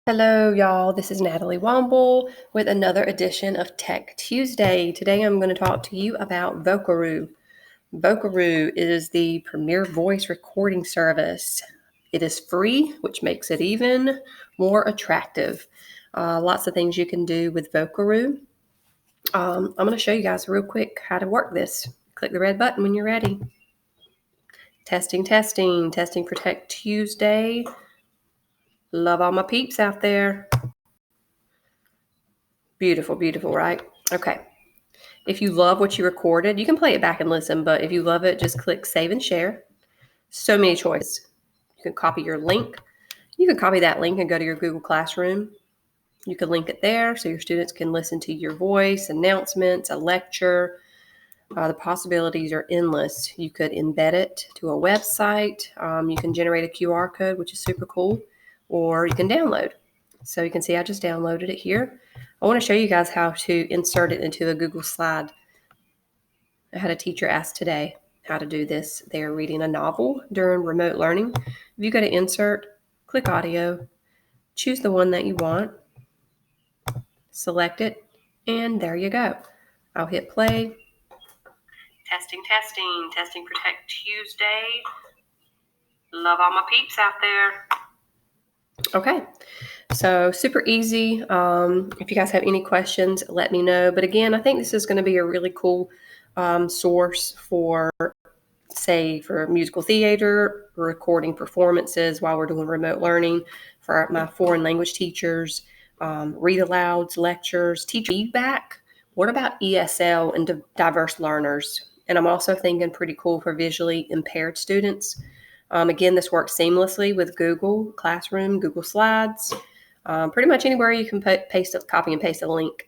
Hello, y'all. This is Natalie Womble with another edition of Tech Tuesday. Today I'm going to talk to you about Vocaroo. Vocaroo is the premier voice recording service. It is free, which makes it even more attractive. Lots of things you can do with Vocaroo. I'm going to show you guys real quick how to work this. Click the red button when you're ready. Testing for Tech Tuesday. Love all my peeps out there. Beautiful, right? Okay. If you love what you recorded, you can play it back and listen, but if you love it, just click save and share. So many choices. You can copy your link. You can copy that link and go to your Google Classroom. You can link it there so your students can listen to your voice, announcements, a lecture. The possibilities are endless. You could embed it to a website. You can generate a QR code, which is super cool, or you can download. So you can see I just downloaded it here. I want to show you guys how to insert it into a Google slide. I had a teacher ask today how to do this. They're reading a novel during remote learning. If you go to insert, click audio, choose the one that you want, select it, and there you go. I'll hit play. Testing for Tech Tuesday. Love all my peeps out there. Okay, so super easy. If you guys have any questions, let me know. But again, I think this is going to be a really cool source for, say, for musical theater, recording performances while we're doing remote learning, for my foreign language teachers, read alouds, lectures, teacher feedback. What about ESL and diverse learners? And I'm also thinking pretty cool for visually impaired students. Again, this works seamlessly with Google Classroom, Google Slides, pretty much anywhere you can copy and paste a link.